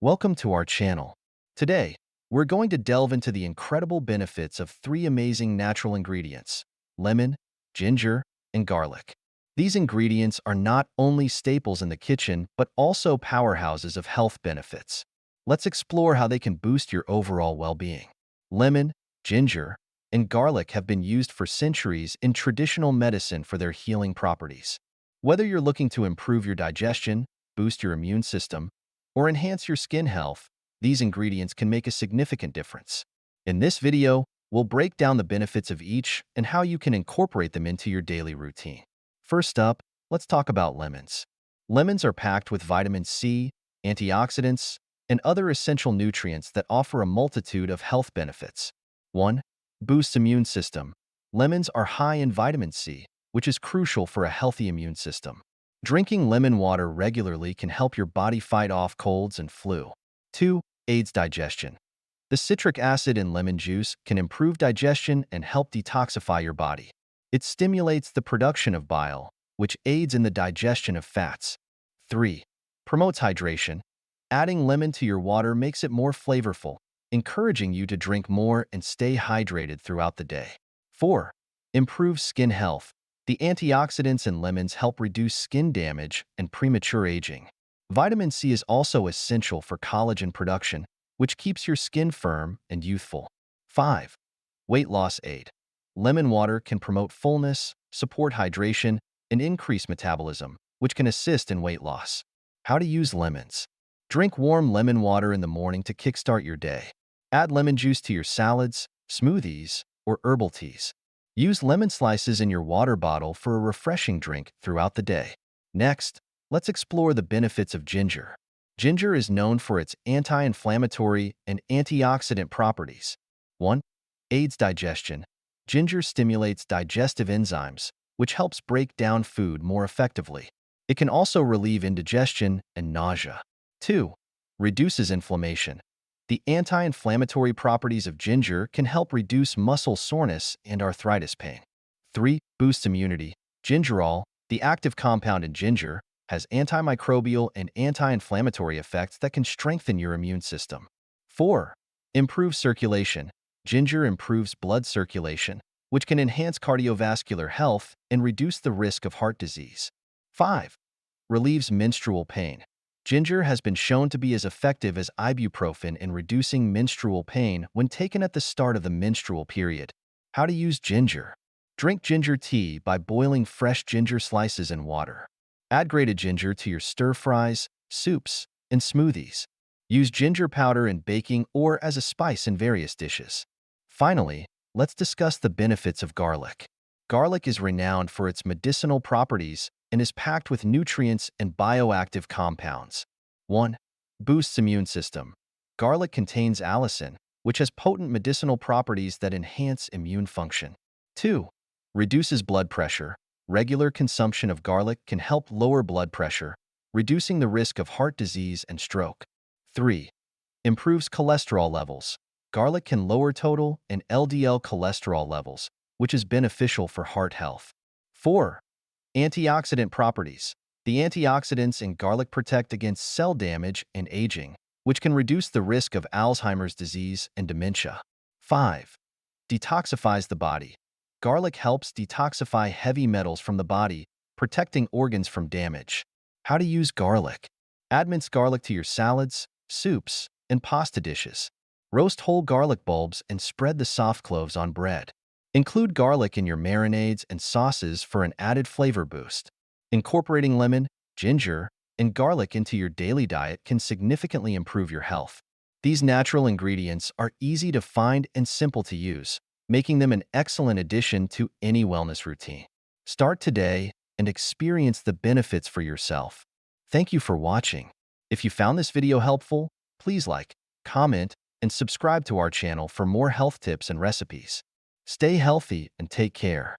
Welcome to our channel. Today, we're going to delve into the incredible benefits of three amazing natural ingredients: lemon, ginger, and garlic. These ingredients are not only staples in the kitchen, but also powerhouses of health benefits. Let's explore how they can boost your overall well-being. Lemon, ginger, and garlic have been used for centuries in traditional medicine for their healing properties. Whether you're looking to improve your digestion, boost your immune system, or enhance your skin health, these ingredients can make a significant difference. In this video, we'll break down the benefits of each and how you can incorporate them into your daily routine. First up, let's talk about lemons. Lemons are packed with vitamin C, antioxidants, and other essential nutrients that offer a multitude of health benefits. 1. Boosts immune system. Lemons are high in vitamin C, which is crucial for a healthy immune system. Drinking lemon water regularly can help your body fight off colds and flu. 2. Aids digestion. The citric acid in lemon juice can improve digestion and help detoxify your body. It stimulates the production of bile, which aids in the digestion of fats. 3. Promotes hydration. Adding lemon to your water makes it more flavorful, encouraging you to drink more and stay hydrated throughout the day. 4. Improves skin health. The antioxidants in lemons help reduce skin damage and premature aging. Vitamin C is also essential for collagen production, which keeps your skin firm and youthful. 5. Weight loss aid. Lemon water can promote fullness, support hydration, and increase metabolism, which can assist in weight loss. How to use lemons. Drink warm lemon water in the morning to kickstart your day. Add lemon juice to your salads, smoothies, or herbal teas. Use lemon slices in your water bottle for a refreshing drink throughout the day. Next, let's explore the benefits of ginger. Ginger is known for its anti-inflammatory and antioxidant properties. 1. Aids digestion. Ginger stimulates digestive enzymes, which helps break down food more effectively. It can also relieve indigestion and nausea. 2. Reduces inflammation. The anti-inflammatory properties of ginger can help reduce muscle soreness and arthritis pain. 3. Boosts immunity. Gingerol, the active compound in ginger, has antimicrobial and anti-inflammatory effects that can strengthen your immune system. 4. Improves circulation. Ginger improves blood circulation, which can enhance cardiovascular health and reduce the risk of heart disease. 5. Relieves menstrual pain. Ginger has been shown to be as effective as ibuprofen in reducing menstrual pain when taken at the start of the menstrual period. How to use ginger. Drink ginger tea by boiling fresh ginger slices in water. Add grated ginger to your stir-fries, soups, and smoothies. Use ginger powder in baking or as a spice in various dishes. Finally, let's discuss the benefits of garlic. Garlic is renowned for its medicinal properties and is packed with nutrients and bioactive compounds. 1. Boosts immune system. Garlic contains allicin, which has potent medicinal properties that enhance immune function. 2. Reduces blood pressure. Regular consumption of garlic can help lower blood pressure, reducing the risk of heart disease and stroke. 3. Improves cholesterol levels. Garlic can lower total and LDL cholesterol levels, which is beneficial for heart health. 4. Antioxidant properties. The antioxidants in garlic protect against cell damage and aging, which can reduce the risk of Alzheimer's disease and dementia. 5. Detoxifies the body. Garlic helps detoxify heavy metals from the body, protecting organs from damage. How to use garlic. Add minced garlic to your salads, soups, and pasta dishes. Roast whole garlic bulbs and spread the soft cloves on bread. Include garlic in your marinades and sauces for an added flavor boost. Incorporating lemon, ginger, and garlic into your daily diet can significantly improve your health. These natural ingredients are easy to find and simple to use, making them an excellent addition to any wellness routine. Start today and experience the benefits for yourself. Thank you for watching. If you found this video helpful, please like, comment, and subscribe to our channel for more health tips and recipes. Stay healthy and take care.